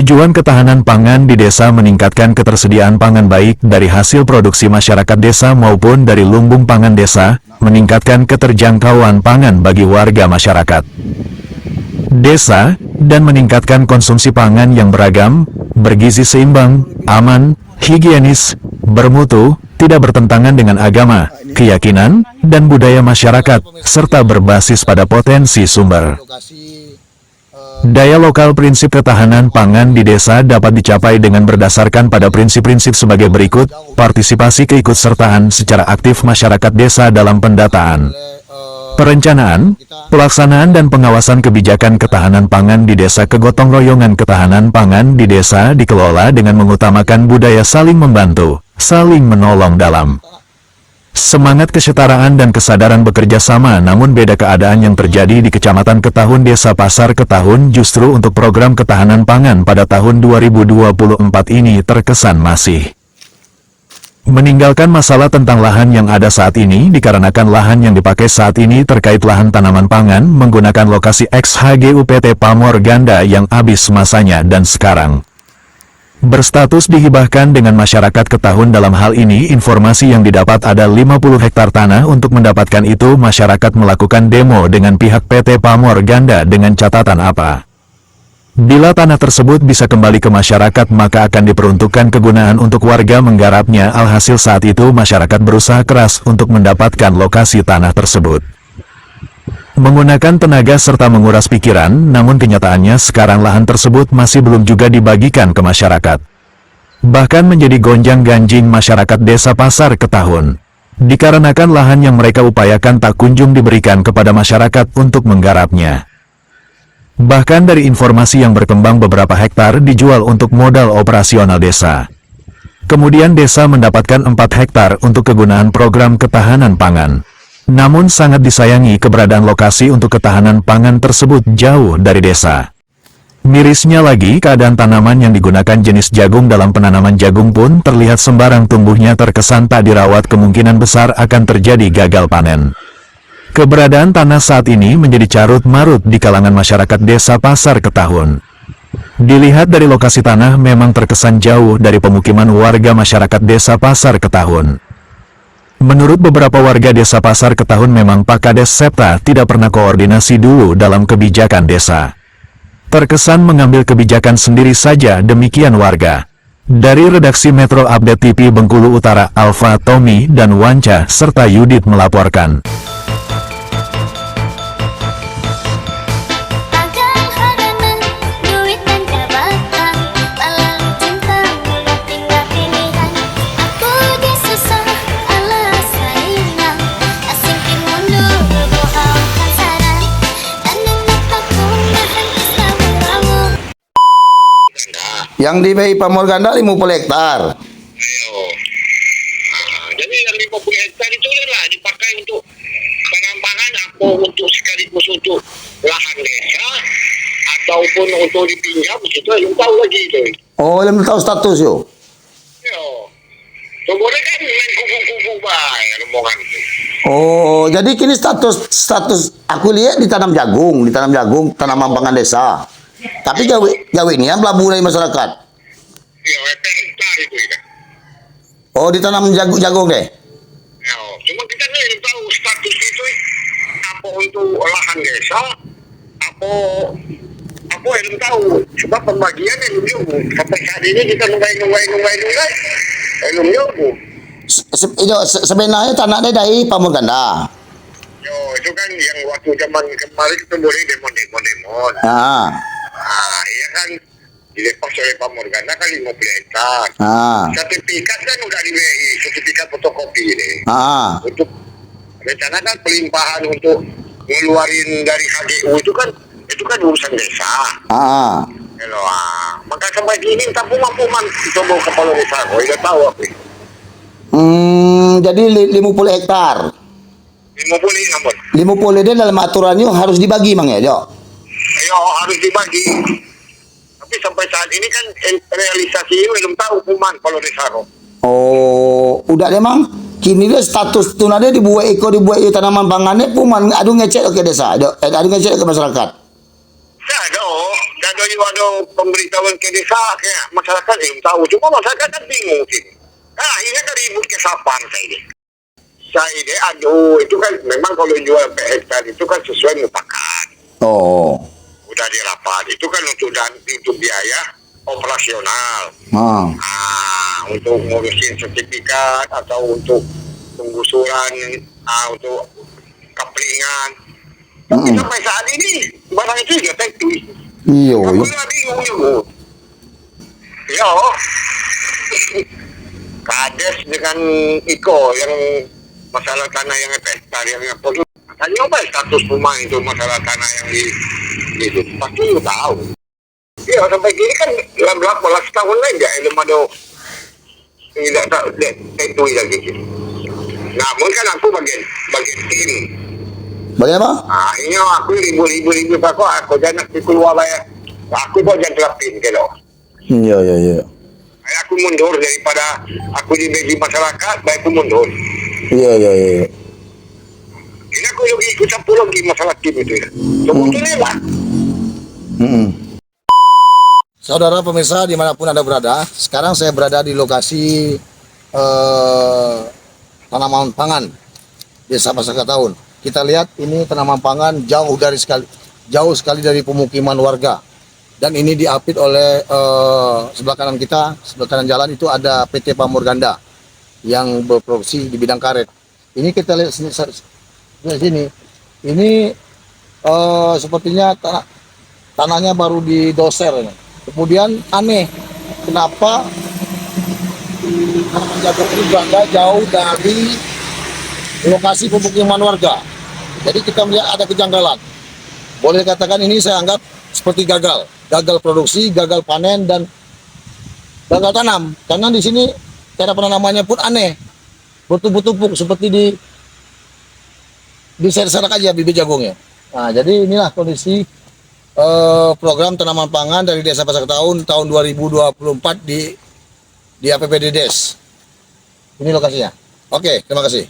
Tujuan ketahanan pangan di desa meningkatkan ketersediaan pangan baik dari hasil produksi masyarakat desa maupun dari lumbung pangan desa, meningkatkan keterjangkauan pangan bagi warga masyarakat desa, dan meningkatkan konsumsi pangan yang beragam, bergizi seimbang, aman, higienis, bermutu, tidak bertentangan dengan agama, keyakinan, dan budaya masyarakat, serta berbasis pada potensi sumber daya lokal. Prinsip ketahanan pangan di desa dapat dicapai dengan berdasarkan pada prinsip-prinsip sebagai berikut: partisipasi keikutsertaan secara aktif masyarakat desa dalam pendataan, perencanaan, pelaksanaan dan pengawasan kebijakan ketahanan pangan di desa. Kegotong royongan ketahanan pangan di desa dikelola dengan mengutamakan budaya saling membantu, saling menolong dalam semangat kesetaraan dan kesadaran bekerja sama. Namun beda keadaan yang terjadi di Kecamatan Ketahun Desa Pasar Ketahun justru untuk program ketahanan pangan pada tahun 2024 ini terkesan masih meninggalkan masalah tentang lahan yang ada saat ini, dikarenakan lahan yang dipakai saat ini terkait lahan tanaman pangan menggunakan lokasi XHGU PT Pamor Ganda yang habis masanya dan sekarang berstatus dihibahkan dengan masyarakat Ketahun. Dalam hal ini informasi yang didapat ada 50 hektar tanah. Untuk mendapatkan itu masyarakat melakukan demo dengan pihak PT Pamor Ganda dengan catatan apa? Bila tanah tersebut bisa kembali ke masyarakat maka akan diperuntukkan kegunaan untuk warga menggarapnya. Alhasil saat itu masyarakat berusaha keras untuk mendapatkan lokasi tanah tersebut, menggunakan tenaga serta menguras pikiran, namun kenyataannya sekarang lahan tersebut masih belum juga dibagikan ke masyarakat. Bahkan menjadi gonjang-ganjing masyarakat desa Pasar Ketahun, dikarenakan lahan yang mereka upayakan tak kunjung diberikan kepada masyarakat untuk menggarapnya. Bahkan dari informasi yang berkembang beberapa hektar dijual untuk modal operasional desa. Kemudian desa mendapatkan 4 hektar untuk kegunaan program ketahanan pangan. Namun sangat disayangi keberadaan lokasi untuk ketahanan pangan tersebut jauh dari desa. Mirisnya lagi keadaan tanaman yang digunakan jenis jagung dalam penanaman jagung pun terlihat sembarang tumbuhnya, terkesan tak dirawat, kemungkinan besar akan terjadi gagal panen. Keberadaan tanah saat ini menjadi carut-marut di kalangan masyarakat desa Pasar Ketahun. Dilihat dari lokasi tanah memang terkesan jauh dari pemukiman warga masyarakat desa Pasar Ketahun. Menurut beberapa warga desa Pasar Ketahun memang Pak Kades Septa tidak pernah koordinasi dulu dalam kebijakan desa. Terkesan mengambil kebijakan sendiri saja, demikian warga. Dari redaksi Metro Update TV Bengkulu Utara, Alfa, Tommy, dan Wanca, serta Yudit melaporkan. Yang di BI Pamor Ganda 50 hektar. Ayo. Jadi yang 50 hektar itu lah dipakai untuk penambangan atau untuk sekaligus untuk lahan desa ataupun untuk dipinjam, itu belum tahu lagi itu. Oh, belum tahu status yo. Yo. Kemudian kan main kubu-kubu baik rombongan itu. Oh, jadi kini status aku lihat ditanam jagung, tanaman pangan desa. Tapi gawe ini yang pelabuhan dari masyarakat. Ya, hektar itu ya. Oh, ditanam jagung deh. Ya, cuma kita belum tahu status itu apa untuk lahan desa, apa belum tahu. Cuma pembagian belum nyubu. Sampai saat ini kita nunggu. Belum nyubu. Sebenarnya tanahnya dari Pamor Ganda. Yo, itu kan yang waktu zaman kemarin itu boleh demo. Iya kan dilepas oleh Pamor Ganda kan 50 hektar. Sertifikat kan udah di BI, sertifikat fotokopi ini. Untuk rencana kan pelimpahan untuk ngeluarin dari HGU itu kan urusan desa. Maka sampai gini tak puman coba kepala desa, udah tahu aku. Jadi 50 hektar. 50 namun. 50 dia dalam aturannya harus dibagi mang ya, Jo. Ayo harus dibagi. Tapi sampai saat ini kan realisasi ini belum tahu puman kalau desa. Oh, udah deh mang. Kini dia status tunanya dibuat tanaman pangannya puman adu ngecek ke desa, adu ngecek ke masyarakat. Ya, dan ada pemberitahuan ke desa, kayak masyarakat belum tahu. Cuma masyarakat kan bingung sih. Nah, akhirnya kan ribut ke sapam saya ini. Saya ini, aduh, itu kan memang kalau jual per hektar itu kan sesuai mufakat. Oh. Udah dirapat. Itu kan untuk biaya operasional. Untuk ngurusin sertifikat atau untuk penggusuran, untuk kaplingan. Tapi sampai saat ini barang itu sudah teknis. Iya. Aku udah bingung juga. Ya, Kades dengan Iko yang masalah tanah yang hektar yang apa? Tanya apa status rumah itu masalah tanah yang di itu pasti lu tahu. Ya sampai gini kan 18 tahun aja belum ada tidak tahu itu lagi. Namun kan aku bagian tim. Bagaimana? Ini aku ribu aku jangan keluar bayar. Aku kok jangan terapin kalau. Iya. Aku mundur daripada aku dibagi masyarakat, baik aku mundur. Iya. Ini aku lagi ikut campur lagi masalah tim itu ya. Sebetulnya lah. Saudara pemirsa dimanapun Anda berada, sekarang saya berada di lokasi tanaman pangan Desa Pasakataun. Kita lihat ini tanaman pangan jauh sekali dari pemukiman warga. Dan ini diapit oleh sebelah kanan kita, sebelah kanan jalan itu ada PT Pamorganda yang berproduksi di bidang karet. Ini kita lihat sini. Ini sepertinya tanahnya baru didoser. Kemudian aneh, kenapa jagung ini berada jauh dari lokasi pemukiman warga. Jadi kita melihat ada kejanggalan. Boleh dikatakan ini saya anggap seperti gagal produksi, gagal panen, dan gagal tanam. Karena di sini cara penanamannya pun aneh, bertumpuk-tumpuk seperti di serak aja bibit jagungnya. Nah, jadi inilah kondisi program tanaman pangan dari Desa Pasakataun tahun 2024 di APBD Des. Ini lokasinya. Oke, terima kasih.